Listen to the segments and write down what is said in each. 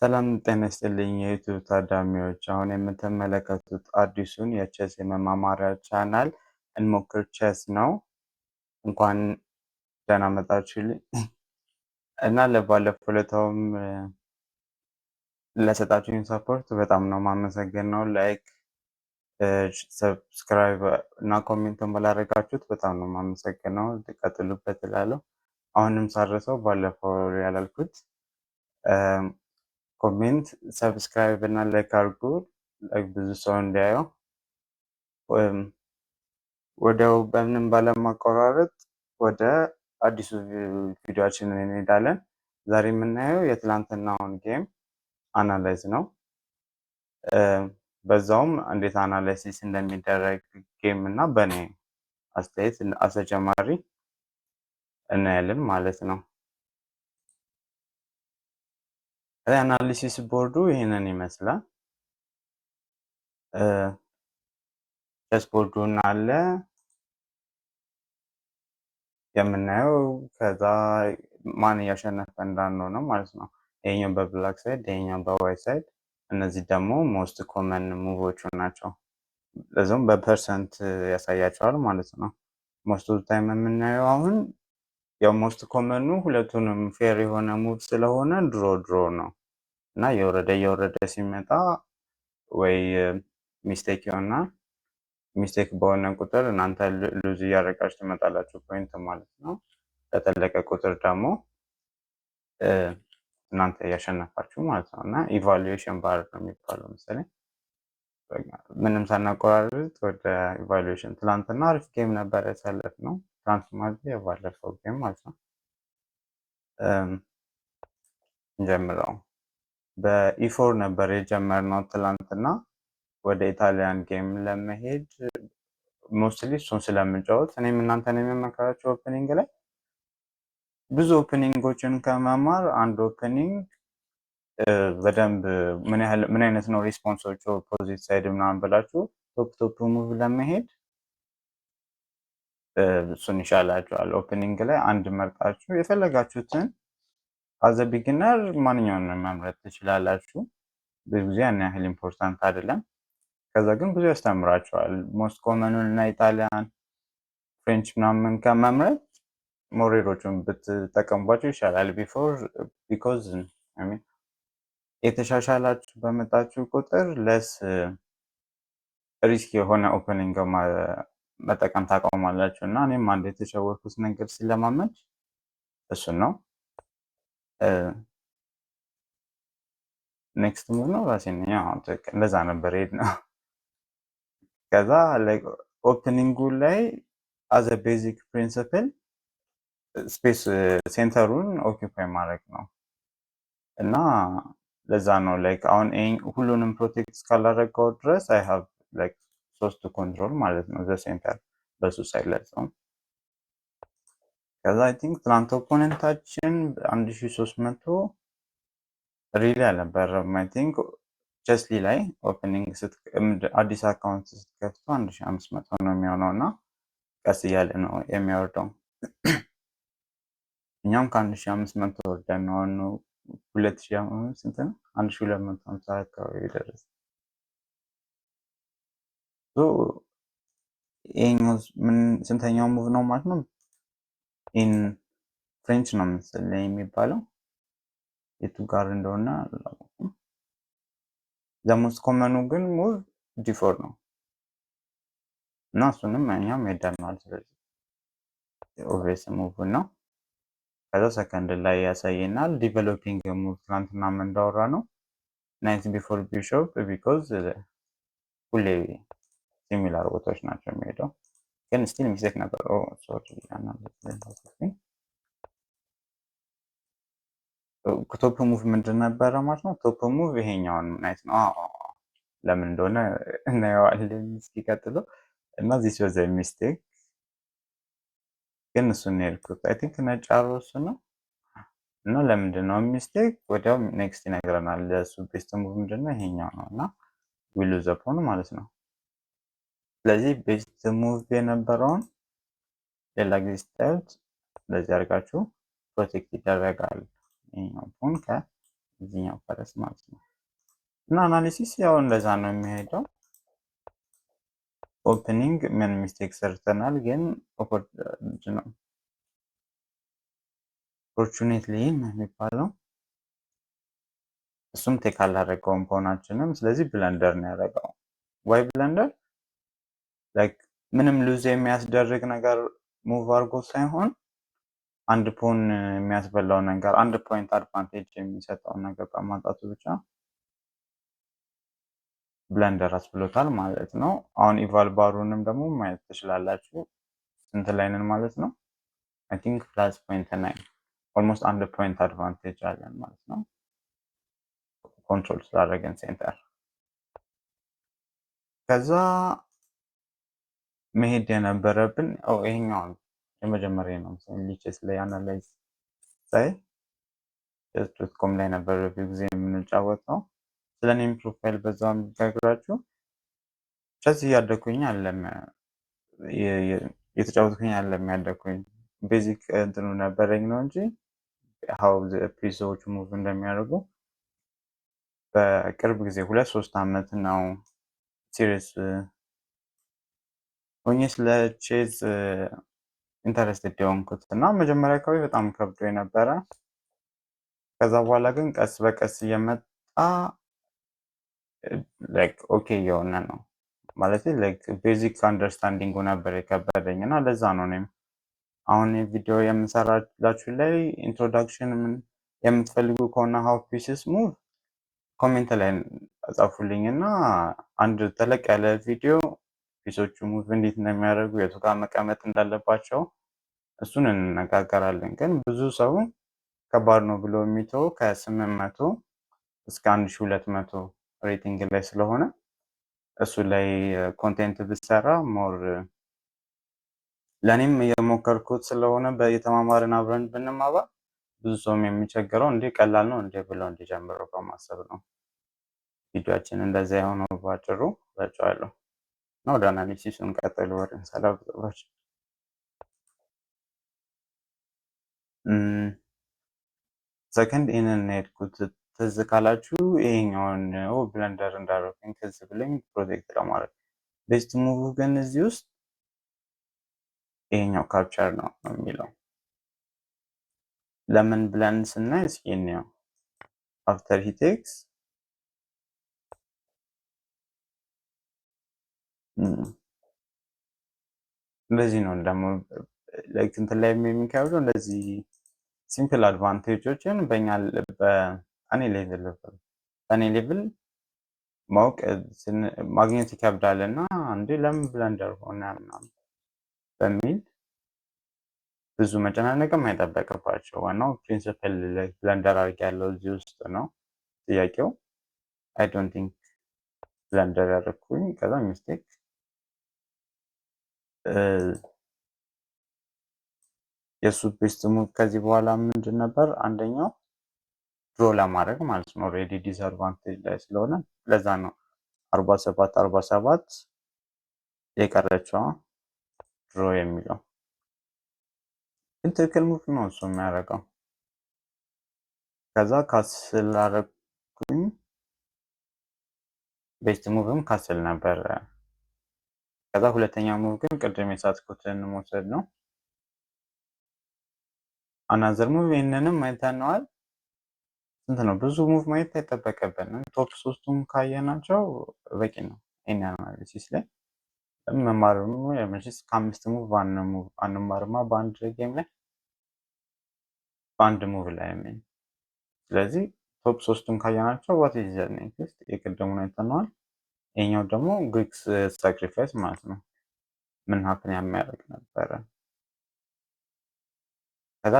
ሰላም ጤና ይስጥልኝ የዩቲዩብ ታዳሚዎች፣ አሁን የምትመለከቱት አዲሱን የቼስ የመማማሪያ ቻናል እንሞክር ቼስ ነው። እንኳን ደህና መጣችሁልኝ እና ለባለፈው ዕለታውም ለሰጣችሁኝ ሰፖርት በጣም ነው የማመሰግነው። ላይክ፣ ሰብስክራይብ እና ኮሜንትን ባላደረጋችሁት በጣም ነው የማመሰግነው። ቀጥሉበት እላለሁ። አሁንም ሳረሰው ባለፈው ያላልኩት ኮሜንት፣ ሰብስክራይብ እና ላይክ አድርጉ፣ ብዙ ሰው እንዲያየው። ወዲያው በምንም ባለማቆራረጥ ወደ አዲሱ ቪዲዮችን እንሄዳለን። ዛሬ የምናየው የትላንትናውን ጌም አናላይዝ ነው። በዛውም እንዴት አናላይሲስ እንደሚደረግ ጌም እና በእኔ አስተያየት አስተጨማሪ እናያለን ማለት ነው። አናሊሲስ ቦርዱ ይህንን ይመስላል። ቼስ ቦርዱን አለ የምናየው። ከዛ ማን እያሸነፈ እንዳንሆነ ነው ማለት ነው። ይሄኛው በብላክ ሳይድ፣ ይሄኛው በዋይት ሳይድ። እነዚህ ደግሞ ሞስት ኮመን ሙቮቹ ናቸው። ለዛውም በፐርሰንት ያሳያቸዋል ማለት ነው። ሞስት ኦፍ ታይም የምናየው አሁን ያው ሞስት ኮመኑ ሁለቱንም ፌር የሆነ ሙቭ ስለሆነ ድሮ ነው እና እየወረደ ሲመጣ ወይ ሚስቴክ ይሆናል። ሚስቴክ በሆነ ቁጥር እናንተ ሉዝ እያደረጋችሁ ትመጣላችሁ ፖይንት ማለት ነው። በጠለቀ ቁጥር ደግሞ እናንተ እያሸነፋችሁ ማለት ነው። እና ኢቫሉዌሽን ባር ነው የሚባለው መሰለኝ። ምንም ሳናቆራርጥ ወደ ኢቫሉዌሽን። ትላንትና አሪፍ ጌም ነበር ያሳለፍነው። ትላንት ማለት የባለፈው ጌም ማለት ነው። እንጀምረው። በኢፎር ነበር የጀመርነው ትላንትና። ወደ ኢታሊያን ጌም ለመሄድ ሞስትሊ እሱን ስለምንጫወት እኔም እናንተን የምመክራቸው ኦፕኒንግ ላይ ብዙ ኦፕኒንጎችን ከመማር አንድ ኦፕኒንግ በደንብ ምን አይነት ነው ሪስፖንሶቹ ኦፖዚት ሳይድ ምናምን ብላችሁ ቶፕ ሙቭ ለመሄድ እሱን ይሻላችኋል። ኦፕኒንግ ላይ አንድ መርጣችሁ የፈለጋችሁትን አዘ ቢግነር ማንኛውንም መምረጥ ትችላላችሁ። ብዙ ጊዜ ያን ያህል ኢምፖርታንት አይደለም። ከዛ ግን ብዙ ያስተምራቸዋል። ሞስት ኮመኑን እና ኢጣሊያን፣ ፍሬንች ምናምን ከመምረጥ ሞሬሮቹን ብትጠቀሙባቸው ይሻላል። ቢኮዝ የተሻሻላችሁ በመጣችሁ ቁጥር ለስ ሪስክ የሆነ ኦፕኒንግ መጠቀም ታቆማላችሁ። እና እኔም አንድ የተሸወርኩት ነገር ሲለማመድ እሱን ነው። ኔክስት ሙቭ ነው ራሴን እንደዛ ነበር ሄድ ነው። ከዛ ኦፕኒንጉ ላይ አዘ ቤዚክ ፕሪንሲፕል ስፔስ ሴንተሩን ኦኪፓይ ማድረግ ነው እና ለዛ ነው ላይክ አሁን ሁሉንም ፕሮቴክት እስካላደረገው ድረስ አይ ሃቭ ላይክ ሶስቱ ኮንትሮል ማለት ነው ዘ ሴንተር በሱ ሳይለጸው። ከዛ አይ ቲንክ ትናንት ኦፖነንታችን 1300 ሪሊ አልነበረም። አይ ቲንክ ቼስሊ ላይ ኦፕኒንግ አዲስ አካውንት ስትከፍቱ 1500 ነው የሚሆነው እና ቀስ እያለ ነው የሚያወርደው። እኛም ከ1500 ወርደን ነው 2000 ስንት ነው 1250 አካባቢ ደረሰ። ይሄኛው ስንተኛው ሙቭ ነው ማለት ነው? ኢን ፍሬንች ነው መሰለኝ የሚባለው፣ የቱ ጋር እንደሆነ አላውቅም። ዘሞስት ኮመኑ ግን ሙቭ ዲ4 ነው እና እሱንም እኛም ሄደናል። ስለዚህ ኦብቪየስ ሙቭ ነው። ከዛ ሰከንድ ላይ ያሳየናል ዲቨሎፒንግ ሙቭ። ትናንትና እንዳወራ ነው ናይት ቢፎር ቢሾፕ ቢኮዝ ሁሌ ሲሚላር ቦታዎች ናቸው የሚሄደው፣ ግን ስቲል ሚስቴክ ነበር። ቶፕ ሙቭ ምንድን ነበረ ማለት ነው? ቶፕ ሙቭ ይሄኛውን ናይት ነው። ለምን እንደሆነ እናየዋለን እስኪቀጥሉ እና ዚስ ወዘ ሚስቴክ፣ ግን እሱን የሄድኩት አይ ቲንክ ነጭ አሮስ ነው እና ለምንድን ነው ሚስቴክ? ወዲያው ኔክስት ይነግረናል። ለሱ ቤስት ሙቭ ምንድነው? ይሄኛው ነው እና ዊሉ ዘፖን ማለት ነው። ስለዚህ ቤስት ሙቭ የነበረውን ሌላ ጊዜ ስታዩት እንደዚህ አድርጋችሁ ፕሮቴክት ይደረጋል። ይሄኛው ፖን እዚህኛው ፈረስ ማለት ነው። እና አናሊሲስ ያው እንደዛ ነው የሚሄደው። ኦፕኒንግ ምን ሚስቴክ ሰርተናል፣ ግን ኦፖርቹኔትሊ የሚባለው እሱም ቴክ አላደረገውም ፎናችንም። ስለዚህ ብለንደር ነው ያደረገው። ዋይ ብለንደር ላይክ ምንም ሉዝ የሚያስደርግ ነገር ሙቭ አድርጎ ሳይሆን አንድ ፖን የሚያስበላው ነገር አንድ ፖይንት አድቫንቴጅ የሚሰጠውን ነገር በማጣቱ ብቻ ብለንደር አስብሎታል ማለት ነው። አሁን ኢቫል ባሩንም ደግሞ ማየት ትችላላችሁ። ስንት ላይ ነን ማለት ነው? አይ ቲንክ ፕላስ ፖይንት ናይን ኦልሞስት አንድ ፖይንት አድቫንቴጅ አለን ማለት ነው፣ ኮንትሮል ስላደረገን ሴንተር። ከዛ መሄድ የነበረብን ይሄኛውን የመጀመሪያ ነው። ሊችስ ላይ አናላይዝ ሳይ ዶትኮም ላይ ነበር ብዙ ጊዜ የምንጫወተው። ስለ እኔም ፕሮፋይል በዛው የሚጋግራችሁ ቸስ እያደኩኝ አለም የተጫወትኩኝ አለም ያደኩኝ ቤዚክ እንትኑ ነበረኝ ነው እንጂ ሀው ፒሶች ሙቭ እንደሚያደርጉ በቅርብ ጊዜ 2-3 ዓመት ነው ሲሪየስ ሆኜ ስለ ቼዝ ኢንተረስትድ የሆንኩት እና መጀመሪያ አካባቢ በጣም ከብዶ የነበረ። ከዛ በኋላ ግን ቀስ በቀስ እየመጣ ላይክ ኦኬ የሆነ ነው ማለት ላይክ ቤዚክ አንደርስታንዲንጉ ነበር የከበደኝ እና ለዛ ነው እኔም አሁን ቪዲዮ የምሰራላችሁ ላይ ኢንትሮዳክሽን የምትፈልጉ ከሆነ ሀው ፒስስ ሙቭ ኮሜንት ላይ ጻፉልኝ እና አንድ ተለቅ ያለ ቪዲዮ ፒሶቹ ሙቭ እንዴት እንደሚያደርጉ የቱ ጋር መቀመጥ እንዳለባቸው እሱን እንነጋገራለን። ግን ብዙ ሰው ከባድ ነው ብሎ የሚተው ከ800 እስከ 1200 ሬቲንግ ላይ ስለሆነ እሱ ላይ ኮንቴንት ብሰራ ሞር ለእኔም የሞከርኩት ስለሆነ የተማማርን አብረን ብንማባል ብዙ ሰውም የሚቸገረው እንዴ ቀላል ነው እንዴ ብሎ እንዲጀምረው በማሰብ ነው ቪዲዮችን እንደዛ የሆነው ባጭሩ በጫዋለሁ ነው። ወደ አናሊሲሱን ቀጥሉ። ወደ ሰላም ሰከንድ ኢንን ሄድኩት። ትዝ ካላችሁ ይሄኛውን ብለንደር እንዳደረኩኝ ትዝ ብለኝ ፕሮቴክት ለማድረግ ቤስት ሙቭ ግን እዚህ ውስጥ ይሄኛው ካፕቸር ነው የሚለው። ለምን ብለን ስናይ እስኪ እንየው። አፍተር ሂ ቴክስ እንደዚህ ነው ደግሞ ላይክ እንትን ላይ የሚካሄደው እንደዚህ ሲምፕል አድቫንቴጆችን በእኔ ሌቭል ማወቅ ማግኘት ይከብዳል እና እንዴ ለምን ብለንደር ሆነ ምናምን በሚል ብዙ መጨናነቅም አይጠበቅባቸው። ዋናው ፕሪንሲፕል ብለንደር አድርግ ያለው እዚህ ውስጥ ነው ጥያቄው። አይ ዶንት ቲንክ ብለንደር ያደረኩኝ ከዛ ሚስቴክ የሱ ቤስት ሙቭ ከዚህ በኋላ ምንድን ነበር? አንደኛው ድሮ ለማድረግ ማለት ነው። ኦልሬዲ ዲስአድቫንቴጅ ላይ ስለሆነ ለዛ ነው 47 የቀረችው ድሮ የሚለው ግን ትክክል ሙቭ ነው እሱ የሚያደርገው። ከዛ ካስል አደረኩኝ። ቤስት ሙቭም ካስል ነበር። ከዛ ሁለተኛ ሙቭ ግን ቅድም የሳትኩትን መውሰድ ነው። አናዘር ሙቭ ይህንንም አይተነዋል። ስንት ነው? ብዙ ሙቭ ማየት አይጠበቅብንም። ቶፕ ሶስቱም ካየናቸው በቂ ነው። ይህን አናሊሲስ ላይ መማርም መቼስ ከ5 ሙቭ አንማርማ በአንድ ጌም ላይ በአንድ ሙቭ ላይ ምን። ስለዚህ ቶፕ ሶስቱም ካየናቸው ዋት ኢዝ ዘ ኔክስት የቅድሙን አይተነዋል። ይሄኛው ደግሞ ግሪክስ ሳክሪፋይስ ማለት ነው። ምን ሀፕን የሚያደርግ ነበረ። ከዛ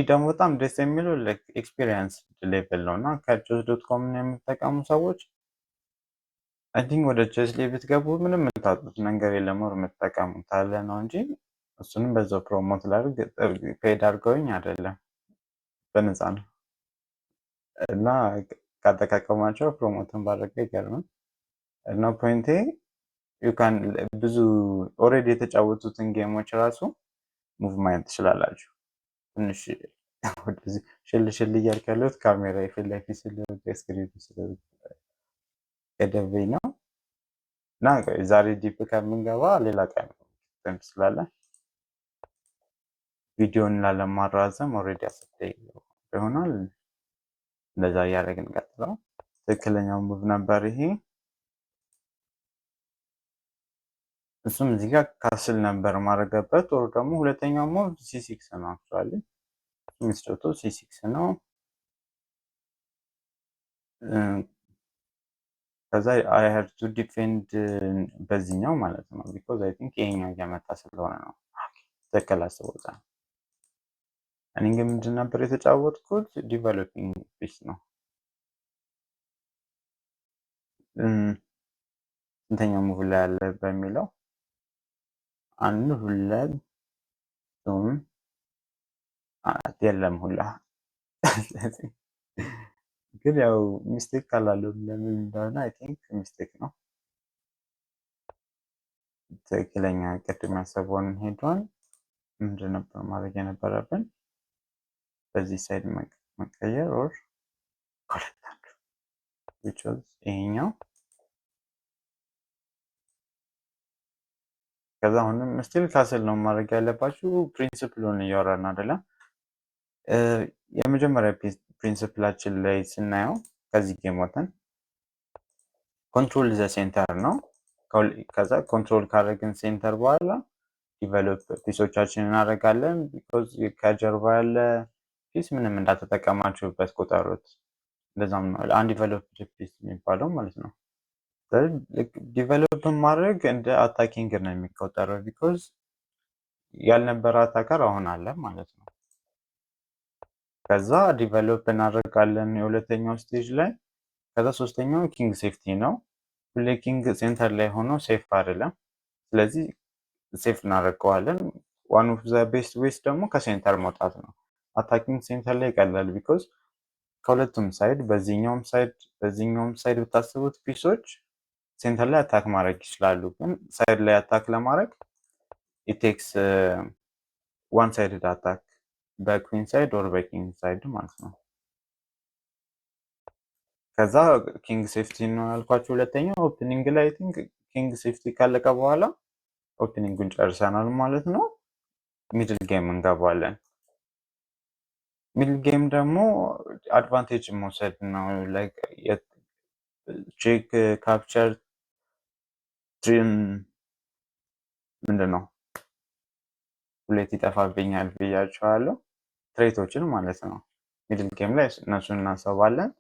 ደግሞ በጣም ደስ የሚለው ኤክስፒሪየንስ ሌቭል ነው እና ከቼዝ ዶት ኮም የምትጠቀሙ ሰዎች አይ ቲንክ ወደ ቼዝ ላይ ብትገቡ ምንም የምታጡት ነገር የለም። ወር የምትጠቀሙት አለ ነው እንጂ እሱንም በዛው ፕሮሞት ላድርግ ፔድ አድርገውኝ አይደለም፣ በነፃ ነው እና ካጠቃቀማቸው ፕሮሞትን ባደረገ ይገርም እና ፖይንቴ ዩካን ብዙ ኦልሬዲ የተጫወቱትን ጌሞች ራሱ ሙቭ ማየት ትችላላችሁ። ትንሽ ወደዚህ ሽል እያልክ ያለሁት ካሜራ የፊት ለፊት ስለሆነ ስክሪኑ ስለገደበኝ ነው። እና ዛሬ ዲፕ ከምንገባ ሌላ ቀን ስላለን ቪዲዮን ላለማራዘም ኦልሬዲ አስር ይሆናል። እንደዛ እያደረግን ቀጥለው። ትክክለኛው ሙቭ ነበር ይሄ። እሱም እዚህ ጋር ካስል ነበር ማድረገበት። ኦር ደግሞ ሁለተኛው ሙቭ ሲ6 ነው። አክቹዋሊ የሚስቶቶ ሲ6 ነው። ከዛ አይ ሃድ ቱ ዲፌንድ በዚህኛው ማለት ነው። ቢኮዝ አይ ቲንክ ይሄኛው እየመጣ ስለሆነ ነው። ትክክል አስቦታ። እኔ ግን ምንድን ነበር የተጫወትኩት? ዲቨሎፒንግ ፒስ ነው። ስንተኛው ሙቭ ላይ ያለ በሚለው አንድ ሁለት አራት የለም ሁላ ግን ያው ሚስቴክ ካላለው ለምን እንደሆነ አይ ቲንክ ሚስቴክ ነው። ትክክለኛ ቅድም ያሰበውን ሄዷል። ምንድን ነበር ማድረግ የነበረብን? በዚህ ሳይድ መቀየር ኦር ይሄኛው። ከዛ አሁንም ስቲል ካስል ነው ማድረግ ያለባችሁ። ፕሪንሲፕሉን እያወራን አይደለም። የመጀመሪያ ፕሪንሲፕላችን ላይ ስናየው ከዚህ ጌም ወተን ኮንትሮል ዘ ሴንተር ነው። ከዛ ኮንትሮል ካደረግን ሴንተር በኋላ ዲቨሎፕ ፒሶቻችን እናደርጋለን። ቢኮዝ ከጀርባ ያለ ፒስ ምንም እንዳተጠቀማችሁበት ቁጠሩት። እንደዛም ነው አንድ ዲቨሎፕ ፒስ የሚባለው ማለት ነው። ዲቨሎፕ ማድረግ እንደ አታኪንግ ነው የሚቆጠረው። ቢኮዝ ያልነበረ አታከር አሁን አለ ማለት ነው። ከዛ ዲቨሎፕ እናደርጋለን የሁለተኛው ስቴጅ ላይ። ከዛ ሶስተኛው ኪንግ ሴፍቲ ነው። ሁሌ ኪንግ ሴንተር ላይ ሆኖ ሴፍ አይደለም። ስለዚህ ሴፍ እናደርገዋለን። ዋን ኦፍ ዘ ቤስት ዌይስ ደግሞ ከሴንተር መውጣት ነው። አታኪንግ ሴንተር ላይ ይቀላል። ቢኮዝ ከሁለቱም ሳይድ በዚህኛውም ሳይድ ብታስቡት ፒሶች ሴንተር ላይ አታክ ማድረግ ይችላሉ። ግን ሳይድ ላይ አታክ ለማድረግ ኢቴክስ ዋን ሳይድድ አታክ በኩዊን ሳይድ ኦር በኪንግ ሳይድ ማለት ነው። ከዛ ኪንግ ሴፍቲ ነው ያልኳቸው። ሁለተኛው ኦፕኒንግ ላይ ቲንክ ኪንግ ሴፍቲ ካለቀ በኋላ ኦፕኒንጉን ጨርሰናል ማለት ነው። ሚድል ጌም እንገባለን። ሚድል ጌም ደግሞ አድቫንቴጅ መውሰድ ነው። ላይክ ቼክ ካፕቸር ምንድን ነው ሁሌት ይጠፋብኛል ብያቸዋለሁ። ትሬቶችን ማለት ነው። ሚድል ጌም ላይ እነሱን እናሰባለን።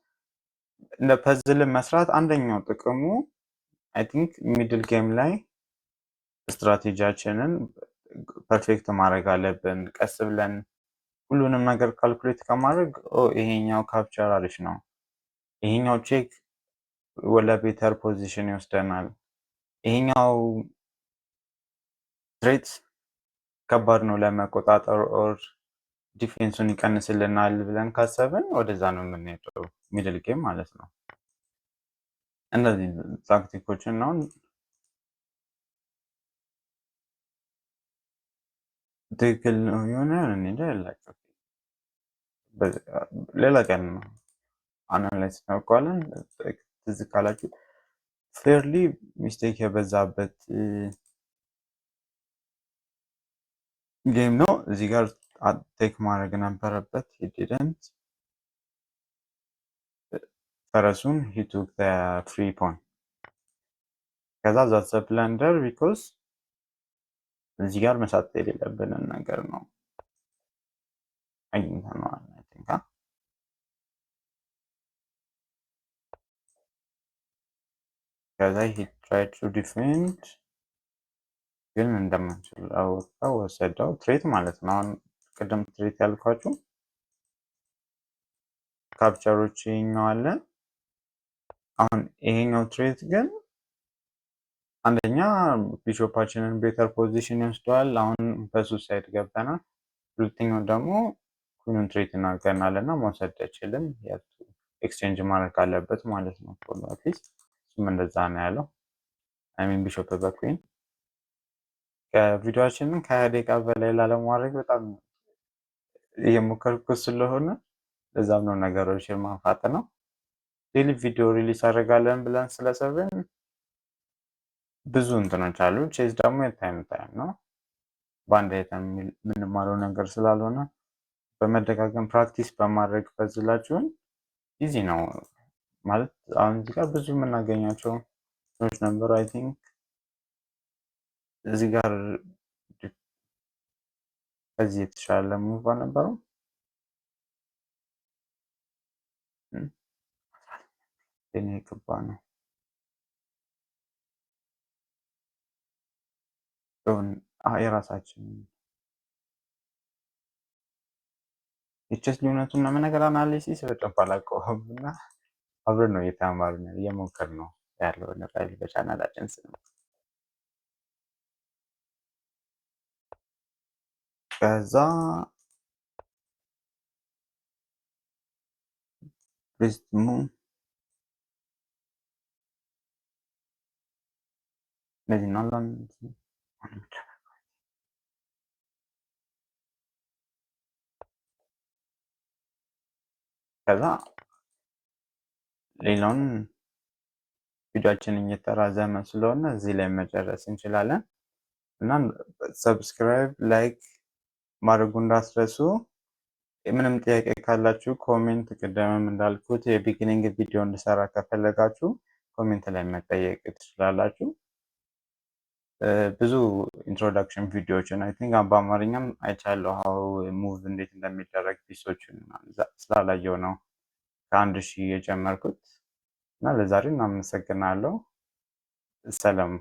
እንደ ፐዝል መስራት አንደኛው ጥቅሙ አይ ቲንክ ሚድል ጌም ላይ ስትራቴጂያችንን ፐርፌክት ማድረግ አለብን። ቀስ ብለን ሁሉንም ነገር ካልኩሌት ከማድረግ ይሄኛው ካፕቸር አሪፍ ነው፣ ይሄኛው ቼክ ወደ ቤተር ፖዚሽን ይወስደናል፣ ይሄኛው ትሬት ከባድ ነው ለመቆጣጠር ኦር ዲፌንሱን ይቀንስልናል ብለን ካሰብን ወደዛ ነው የምንሄደው፣ ሚድል ጌም ማለት ነው። እነዚህ ታክቲኮችን ነው ትክክል የሆነ ያላቸው ሌላ ቀን ነው አናላይዝ እናውቀዋለን። ትዝ ካላችሁ ፌርሊ ሚስቴክ የበዛበት ጌም ነው። እዚህ ጋር ቴክ ማድረግ ነበረበት። ሂድደንት ፈረሱን ሂቱክ ፍሪ ፖን። ከዛ ዛት ብለንደር ቢኮዝ እዚህ ጋር መሳት የሌለብንን ነገር ነው አግኝተነዋል። ከዛ ሂ ትራይ ቱ ዲፌንድ ግን እንደማንችል አወጣው፣ ወሰደው። ትሬት ማለት ነው። አሁን ቅድም ትሬት ያልኳችሁ ካፕቸሮች ይሄኛው አለ። አሁን ይሄኛው ትሬት ግን አንደኛ ቢሾፓችንን ቤተር ፖዚሽን ይወስደዋል። አሁን በሱ ሳይድ ገብተናል። ሁለተኛው ደግሞ ኩኑን ትሬት እናገናል እና መውሰድ አይችልም። ኤክስቼንጅ ማድረግ አለበት ማለት ነው። አትሊስት እሱም እንደዛ ነው ያለው። አይሚን ቢሾፕ በኩዊን ከቪዲዮችንን ከ20 ደቂቃ በላይ ላለማድረግ በጣም እየሞከርኩት ስለሆነ ለዛም ነው ነገሮችን ማፋጥነው። ዴይሊ ቪዲዮ ሪሊዝ አደርጋለን ብለን ስላሰብን ብዙ እንትኖች አሉ። ቼዝ ደግሞ የታይም ነው። በአንድ አይተን የምንማረው ነገር ስላልሆነ በመደጋገም ፕራክቲስ በማድረግ ፈዝላችሁን ኢዚ ነው ማለት። አሁን እዚህ ጋር ብዙ የምናገኛቸው ሰዎች ነበሩ። አይ ቲንክ እዚህ ጋር ከዚህ የተሻለ ሙቭ አልነበረው። እኔ የገባ ነው የራሳችን የቼስ ልዩነቱን ምናምን ነገር አናሊሲስ በደንብ አላውቀውም እና አብረን ነው እየተማርን እየሞከርን ነው ያለው ነገር በቻናላችን ስም። ከዛ ፕሪዝሙ እነዚህ ናለን። ከዛ ሌላውን ቪዲዮአችንን እየተራዘመ ስለሆነ እዚህ ላይ መጨረስ እንችላለን እና ሰብስክራይብ ላይክ ማድረጉ እንዳትረሱ። ምንም ጥያቄ ካላችሁ ኮሜንት፣ ቅድምም እንዳልኩት የቢጊኒንግ ቪዲዮ እንድሰራ ከፈለጋችሁ ኮሜንት ላይ መጠየቅ ትችላላችሁ። ብዙ ኢንትሮዳክሽን ቪዲዮዎችን አይ ቲንክ በአማርኛም አይቻለሁ። ሀው ሙቭ እንዴት እንደሚደረግ ፒሶችን ስላላየው ነው ከ1000 የጀመርኩት እና ለዛሬ እናመሰግናለሁ። ሰላም